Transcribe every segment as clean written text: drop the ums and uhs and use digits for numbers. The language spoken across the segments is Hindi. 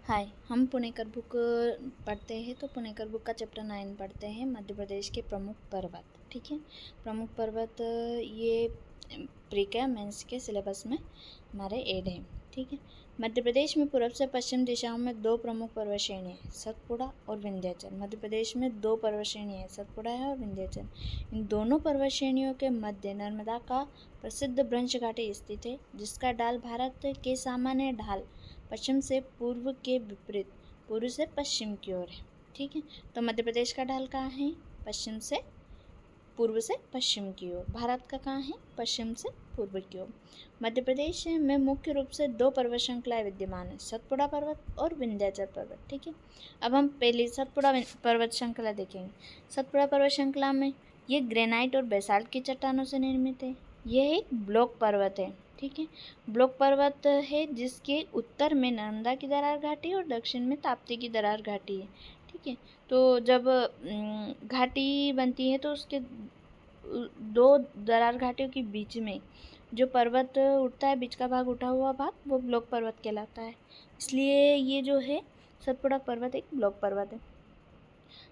हाय, हम पुणेकर बुक पढ़ते हैं तो पुणेकर बुक का चैप्टर 9 पढ़ते हैं, मध्य प्रदेश के प्रमुख पर्वत। ठीक है, प्रमुख पर्वत ये प्री का मेंस के सिलेबस में हमारे ऐड है। ठीक है, मध्य प्रदेश में पूर्व से पश्चिम दिशाओं में दो प्रमुख पर्वत श्रेणियाँ हैं, सतपुड़ा और विंध्याचल। मध्य प्रदेश में दो पर्वत श्रेणियाँ हैं, सतपुड़ा है और विंध्याचल। इन दोनों पर्वत श्रेणियों के मध्य नर्मदा का प्रसिद्ध ब्रंश घाटी स्थित है, जिसका ढाल भारत के सामान्य ढाल पश्चिम से पूर्व के विपरीत पूर्व से पश्चिम की ओर है। ठीक है, तो मध्य प्रदेश का ढाल कहाँ है? पश्चिम से पूर्व से पश्चिम की ओर। भारत का कहाँ है? पश्चिम से पूर्व की ओर। मध्य प्रदेश में मुख्य रूप से दो पर्वत श्रृंखलाएं विद्यमान है, सतपुड़ा पर्वत और विंध्याचल पर्वत। ठीक है, अब हम पहले सतपुड़ा पर्वत श्रृंखला देखेंगे। सतपुड़ा पर्वत श्रृंखला में ये ग्रेनाइट और बेसाल्ट की चट्टानों से निर्मित है। यह एक ब्लॉक पर्वत है। ठीक है, ब्लॉक पर्वत है जिसके उत्तर में नर्मदा की दरार घाटी और दक्षिण में ताप्ती की दरार घाटी है। ठीक है, तो जब घाटी बनती है तो उसके दो दरार घाटियों के बीच में जो पर्वत उठता है, बीच का भाग उठा हुआ भाग, वो ब्लॉक पर्वत कहलाता है। इसलिए ये जो है सतपुड़ा पर्वत एक ब्लॉक पर्वत है।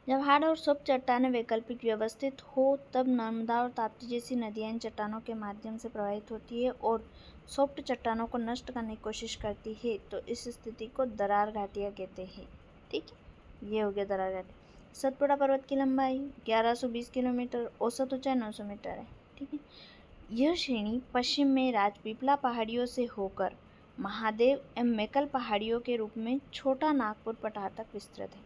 जब हार्ड और सॉफ्ट चट्टानें वैकल्पिक व्यवस्थित हो तब नर्मदा और ताप्ती जैसी नदियाँ इन चट्टानों के माध्यम से प्रवाहित होती है और सॉफ्ट चट्टानों को नष्ट करने की कोशिश करती है, तो इस स्थिति को दरार घाटियाँ कहते हैं। ठीक है, ये हो गया दरार घाटी। सतपुड़ा पर्वत की लंबाई 1120 किलोमीटर, औसत ऊंचाई 900 मीटर है। ठीक है, यह श्रेणी पश्चिम में राजपीपला पहाड़ियों से होकर महादेव एवं मैकल पहाड़ियों के रूप में छोटा नागपुर पठार तक विस्तृत है।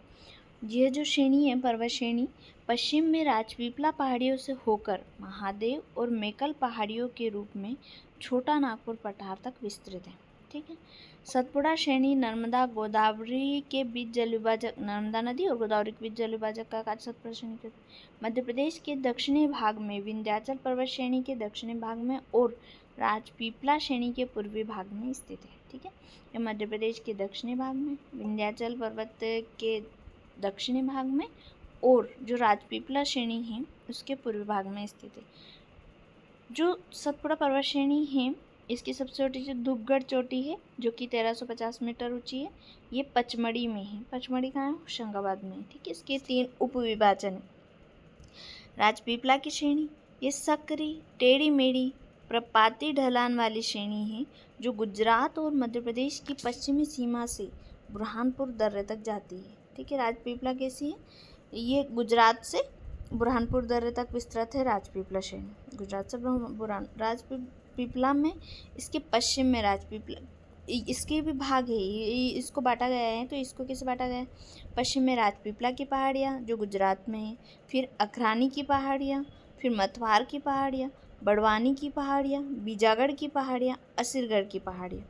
यह जो श्रेणी है, पर्वत श्रेणी पश्चिम में राजपीपला पहाड़ियों से होकर महादेव और मैकल पहाड़ियों के रूप में छोटा नागपुर पठार तक विस्तृत है। ठीक है, सतपुड़ा श्रेणी नर्मदा गोदावरी के बीच जल विभाजक, नर्मदा नदी और गोदावरी के बीच जल विभाजक का कार्य सतपुड़ा श्रेणी करती है। मध्य प्रदेश के दक्षिणी भाग में विंध्याचल पर्वत श्रेणी के दक्षिणी भाग में और राजपीपला श्रेणी के पूर्वी भाग में स्थित है। ठीक है, ये मध्य प्रदेश के दक्षिणी भाग में, विंध्याचल पर्वत के दक्षिणी भाग में और जो राजपीपला श्रेणी है उसके पूर्वी भाग में स्थित है। जो सतपुड़ा पर्वत श्रेणी है इसकी सबसे छोटी जो धूपगढ़ चोटी है जो कि 1350 मीटर ऊंची है, ये पचमढ़ी में है। पचमढ़ी कहाँ है? होशंगाबाद में है। ठीक है, इसके 3 उपविभाजन है। राजपीपला की श्रेणी ये सकरी टेढ़ी मेढ़ी प्रपाती ढलान वाली श्रेणी है जो गुजरात और मध्य प्रदेश की पश्चिमी सीमा से बुरहानपुर दर्रे तक जाती है। ठीक है, राजपीपला कैसी है? ये गुजरात से बुरहानपुर दर्रे तक विस्तृत है राजपीपला श्रेणी। गुजरात से राजपीपला में इसके पश्चिम में राजपीपला, इसके भी भाग है, इसको बांटा गया है। तो इसको कैसे बांटा गया है? पश्चिम में राजपीपला की पहाड़ियाँ जो गुजरात में है, फिर अखरानी की पहाड़ियाँ, फिर मथवार की पहाड़ियाँ, बड़वानी की पहाड़ियाँ, बीजागढ़ की पहाड़ियाँ, असीरगढ़ की पहाड़ियाँ।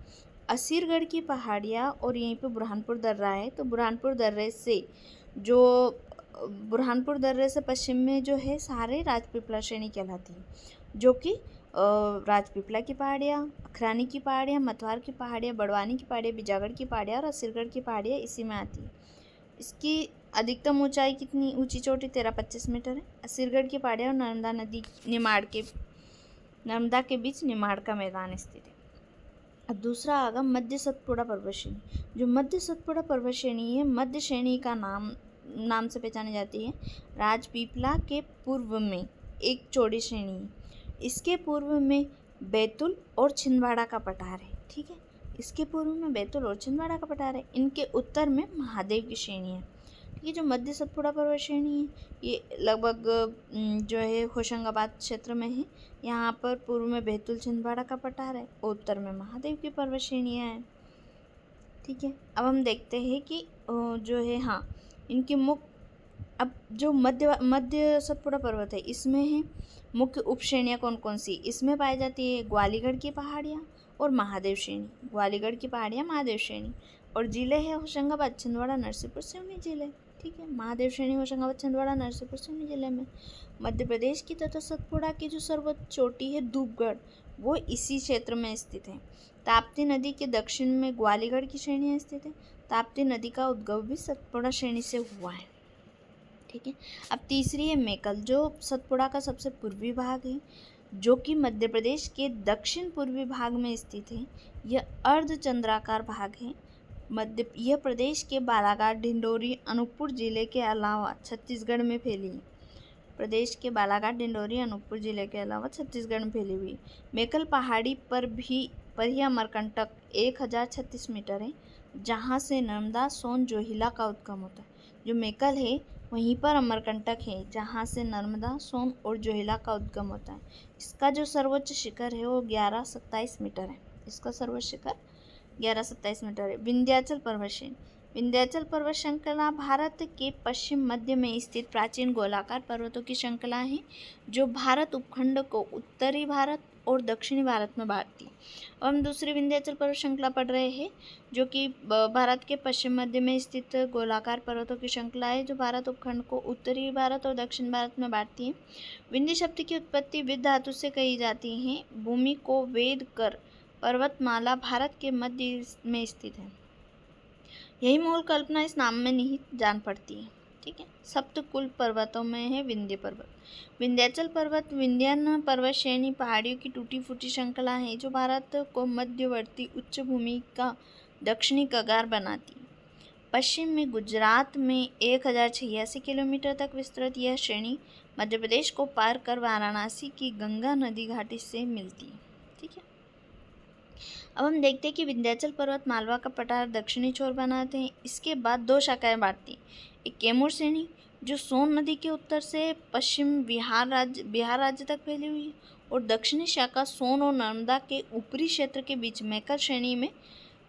असीरगढ़ की पहाड़ियाँ और यहीं पे बुरहानपुर दर्रा है, तो बुरहानपुर दर्रे से पश्चिम में जो है सारे राजपीपला श्रेणी कहलाती है, जो कि राजपीपला की पहाड़ियाँ, अखरानी की पहाड़ियाँ, मथवार की पहाड़ियाँ, बड़वानी की पहाड़ियाँ, बीजागढ़ की पहाड़ियाँ और असीरगढ़ की पहाड़ियाँ इसी में आती है। इसकी अधिकतम ऊंचाई कितनी? ऊंची चोटी 1325 मीटर है। असीरगढ़ की पहाड़ियाँ और नर्मदा के बीच निमाड़ का मैदान स्थित है। अब दूसरा आगा मध्य सतपुड़ा पर्वत श्रेणी। जो मध्य सतपुड़ा पर्वत श्रेणी है, मध्य श्रेणी का नाम से पहचानी जाती है। राजपीपला के पूर्व में एक चौड़ी श्रेणी है। इसके पूर्व में बैतूल और छिंदवाड़ा का पठार है। ठीक है, इसके पूर्व में बैतूल और छिंदवाड़ा का पठार है। इनके उत्तर में महादेव की श्रेणी है। ये जो मध्य सतपुड़ा पर्वत श्रेणी है ये लगभग जो है होशंगाबाद क्षेत्र में है। यहाँ पर पूर्व में बैतूल छिंदवाड़ा का पठार है और उत्तर में महादेव की पर्वत श्रेणियाँ हैं। ठीक है, अब हम देखते हैं कि जो है हाँ इनकी अब जो मध्य सतपुड़ा पर्वत है इसमें है मुख्य उपश्रेणियाँ कौन कौन सी इसमें पाई जाती है? ग्वालीगढ़ की पहाड़ियाँ और महादेव श्रेणी। ग्वालीगढ़ की पहाड़ियाँ, महादेव श्रेणी। और जिले हैं होशंगाबाद, छिंदवाड़ा, नरसिंहपुर, सिवनी जिले। ठीक है, महादेव श्रेणी होशंगाबाद, छिंदवाड़ा, नरसिंहपुर, सिवनी जिले में। मध्य प्रदेश की तथा सतपुड़ा की जो सर्वोच्च चोटी है धूपगढ़, वो इसी क्षेत्र में स्थित है। ताप्ती नदी के दक्षिण में ग्वालीगढ़ की श्रेणियाँ स्थित है। ताप्ती नदी का उद्गम भी सतपुड़ा श्रेणी से हुआ है। ठीक है, अब तीसरी है मैकल, जो सतपुड़ा का सबसे पूर्वी भाग है, जो कि मध्य प्रदेश के दक्षिण पूर्वी भाग में स्थित है। यह अर्धचंद्राकार भाग है। यह प्रदेश के बालाघाट, ढिंडोरी, अनूपपुर जिले के अलावा छत्तीसगढ़ में फैली है। प्रदेश के बालाघाट, ढिंडोरी, अनूपपुर जिले के अलावा छत्तीसगढ़ में फैली हुई। मेकल पहाड़ी पर ही अमरकंटक 1036 मीटर है, जहाँ से नर्मदा, सोन, जोहिला का उद्गम होता है। जो मेकल है वहीं पर अमरकंटक है, जहाँ से नर्मदा, सोन और जोहिला का उद्गम होता है। इसका जो सर्वोच्च शिखर है वो 1127 मीटर है। इसका सर्वोच्च शिखर 1127 मीटर है। विंध्याचल पर्वत श्रेणी। विंध्याचल पर्वत श्रृंखला भारत के पश्चिम मध्य में स्थित प्राचीन गोलाकार पर्वतों की श्रृंखला है, जो भारत उपखंड को उत्तरी भारत और दक्षिणी भारत में बांटती है। अब हम दूसरी विंध्याचल पर्वत श्रृंखला पढ़ रहे हैं, जो कि भारत के पश्चिम मध्य में स्थित गोलाकार पर्वतों की श्रृंखला है, जो भारत उपखंड को उत्तरी भारत और दक्षिण भारत में बांटती है। विंध्य शब्द की उत्पत्ति विद धातु से कही जाती है। भूमि को वेद कर पर्वतमाला भारत के मध्य में स्थित है। यही मूल कल्पना इस नाम में निहित जान पड़ती है। ठीक है। सप्तकुल पर्वतों में है विंध्य पर्वत। विंध्याचल पर्वत विंध्यन पर्वत श्रेणी पहाड़ियों की टूटी फूटी श्रृंखला है, जो भारत को मध्यवर्ती उच्च भूमि का दक्षिणी कगार बनाती है। पश्चिम में गुजरात में 1086 किलोमीटर तक विस्तृत यह श्रेणी मध्य प्रदेश को पार कर वाराणसी की गंगा नदी घाटी से मिलती है। ठीक है। अब हम देखते हैं कि विंध्याचल पर्वत मालवा का पठार दक्षिणी छोर बनाते हैं। इसके बाद दो शाखाएं बांटती हैं। एक कैमूर श्रेणी, जो सोन नदी के उत्तर से पश्चिम बिहार राज्य तक फैली हुई है, और दक्षिणी शाखा सोन और नर्मदा के ऊपरी क्षेत्र के बीच मेकल श्रेणी में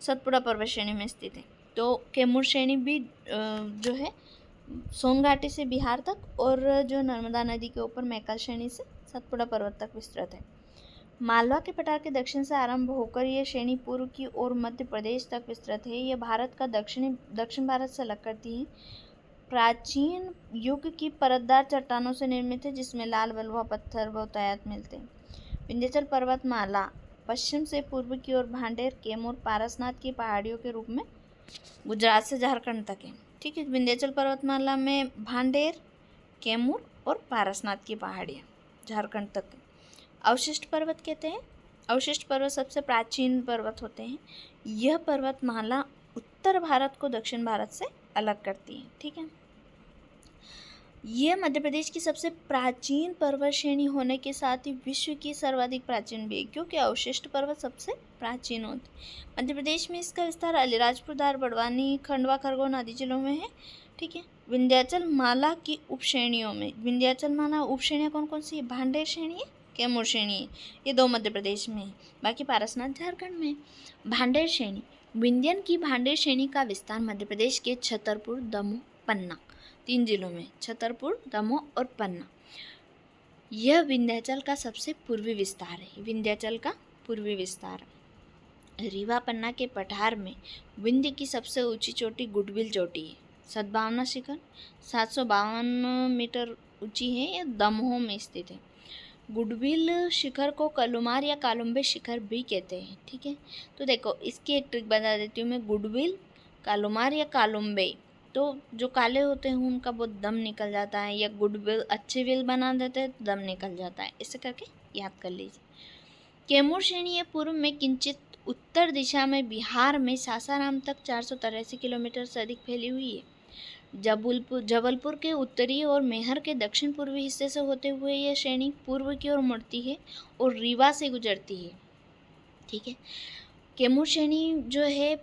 सतपुड़ा पर्वत श्रेणी में स्थित है। तो कैमूर श्रेणी भी जो है सोन घाटी से बिहार तक, और जो नर्मदा नदी के ऊपर मेकल श्रेणी से सतपुड़ा पर्वत तक विस्तृत है। मालवा के पठार के दक्षिण से आरंभ होकर यह श्रेणी पूर्व की ओर मध्य प्रदेश तक विस्तृत है। यह भारत का दक्षिण भारत से अलग करती है। प्राचीन युग की परतदार चट्टानों से निर्मित है, जिसमें लाल बलुआ पत्थर बहुतायत मिलते हैं। विंध्याचल पर्वतमाला पश्चिम से पूर्व की ओर भांडेर, कैमूर, पारसनाथ की पहाड़ियों के रूप में गुजरात से झारखंड तक है। ठीक है। विंध्याचल पर्वतमाला में भांडेर, कैमूर और पारसनाथ की पहाड़ियाँ झारखंड तक है। अवशिष्ट पर्वत कहते हैं। अवशिष्ट पर्वत सबसे प्राचीन पर्वत होते हैं। यह पर्वतमाला उत्तर भारत को दक्षिण भारत से अलग करती है। ठीक है। यह मध्य प्रदेश की सबसे प्राचीन पर्वत श्रेणी होने के साथ ही विश्व की सर्वाधिक प्राचीन भी है, क्योंकि अवशिष्ट पर्वत सबसे प्राचीन होते हैं। मध्य प्रदेश में इसका विस्तार अलीराजपुर, धार, बड़वानी, खंडवा, खरगोन आदि जिलों में है। ठीक है। विंध्याचल माला की उपश्रेणियों में विंध्याचल माला उपश्रेणियाँ कौन कौन सी है? भांडेर श्रेणी है, कैमूर श्रेणी है, ये दो मध्य प्रदेश में है, बाकी पारसनाथ झारखंड में। भांडेर श्रेणी, विंध्यन की भांडेर श्रेणी का विस्तार मध्य प्रदेश के छतरपुर, दमोह, पन्ना 3 जिलों में, छतरपुर, दमोह और पन्ना। यह विंध्याचल का सबसे पूर्वी विस्तार है। विंध्याचल का पूर्वी विस्तार। रीवा पन्ना के पठार में विंध्य की सबसे ऊंची चोटी गुडविल चोटी है। सद्भावना शिखर 752 मीटर ऊंची है। यह दमोह में स्थित है। गुडविल शिखर को कलुमार या कालुम्बे शिखर भी कहते हैं। ठीक है। तो देखो, इसकी एक ट्रिक बता देती हूँ मैं। गुडविल, कालुमार या कालुम्बे, तो जो काले होते हैं उनका बहुत दम निकल जाता है, या गुडविल अच्छे विल बना देते हैं तो दम निकल जाता है। ऐसे करके याद कर लीजिए। कैमूर श्रेणी ये पूर्व में किंचित उत्तर दिशा में बिहार में सासाराम तक 483 किलोमीटर से अधिक फैली हुई है। जबलपुर के उत्तरी और मेहर के दक्षिण पूर्वी हिस्से से होते हुए यह श्रेणी पूर्व की ओर मुड़ती है और रीवा से गुजरती है। ठीक है। कैमूर श्रेणी जो है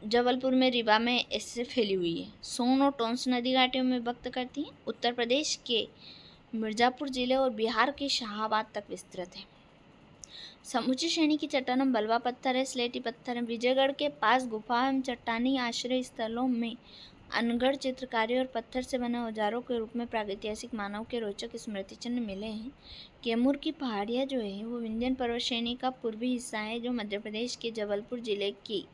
जबलपुर में, रीवा में ऐसे फैली हुई है। सोन और टोंस नदी घाटियों में व्यक्त करती है। उत्तर प्रदेश के मिर्जापुर जिले और बिहार के शाहाबाद तक विस्तृत है। समूची श्रेणी की चट्टानों बलवा पत्थर है, स्लेटी पत्थर है। विजयगढ़ के पास गुफा एवं चट्टानी आश्रय स्थलों में अनगढ़ चित्रकारी और पत्थर से बने औजारों के रूप में प्रागैतिहासिक मानव के रोचक स्मृति चिन्ह मिले हैं। कैमूर की पहाड़ियाँ जो है वो विंध्यन पर्वत श्रेणी का पूर्वी हिस्सा है, जो मध्य प्रदेश के जबलपुर जिले की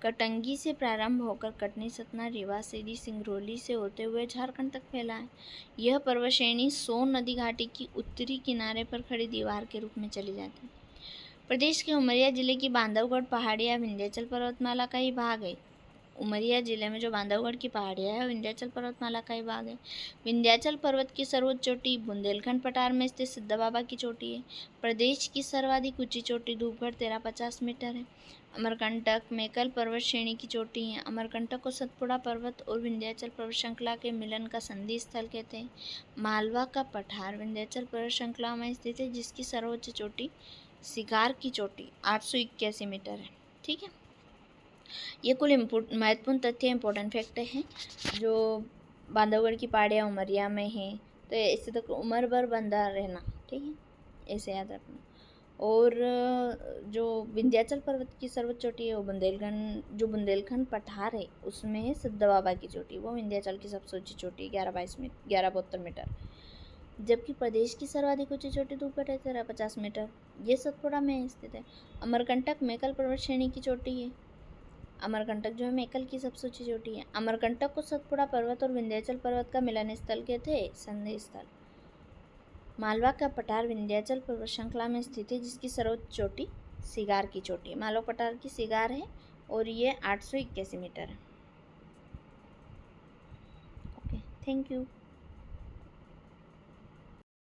कटंगी से प्रारंभ होकर कटनी, सतना, रीवा, सीधी, सिंगरौली से होते हुए झारखंड तक फैला है। यह पर्वत श्रेणी सोन नदी घाटी की उत्तरी किनारे पर खड़ी दीवार के रूप में चली जाती है। प्रदेश के उमरिया जिले की बांधवगढ़ पहाड़ियाँ विंध्याचल पर्वतमाला का ही भाग है। उमरिया जिले में जो बांधवगढ़ की पहाड़ियाँ है विंध्याचल पर्वतमाला का ही भाग है। विंध्याचल पर्वत की सर्वोच्च चोटी बुंदेलखंड पठार में स्थित सिद्ध बाबा की चोटी है। प्रदेश की सर्वाधिक ऊंची चोटी धूपगढ़ 1350 मीटर है। अमरकंटक मेकल पर्वत श्रेणी की चोटी है। अमरकंटक को सतपुड़ा पर्वत और विंध्याचल पर्वत श्रृंखला के मिलन का संधि स्थल कहते हैं। मालवा का पठार विंध्याचल पर्वत श्रृंखला में स्थित है, जिसकी सर्वोच्च चोटी सिगार की चोटी 881 मीटर है। ठीक है, ये कुल महत्वपूर्ण तथ्य इंपॉर्टेंट फैक्ट हैं जो बांधवगढ़ की पहाड़ियाँ उमरिया में हैं, तो इससे तक उम्र भर बंधा रहना। ठीक है, ऐसे याद रखना। और जो विंध्याचल पर्वत की सर्वोच्च चोटी है वो बुंदेलखंड पठार है उसमें है सिद्ध बाबा की चोटी, वो विंध्याचल की सबसे ऊंची चोटी 1172 मीटर। जबकि प्रदेश की सर्वाधिक ऊंची चोटी धूपगढ़ है 1350 मीटर, ये सतपुड़ा में स्थित है। अमरकंटक मेकल पर्वत श्रेणी की चोटी है। अमरकंटक जो है मेकल की सबसे ऊंची चोटी है। अमरकंटक को सतपुड़ा पर्वत और विंध्याचल पर्वत का मिलन स्थल कहते हैं, संधि स्थल। मालवा का पठार विंध्याचल पर्वत श्रृंखला में स्थित है, जिसकी सर्वोच्च चोटी सिगार की चोटी है। मालवा पठार की सिगार है और ये 881 मीटर है। Okay, thank you.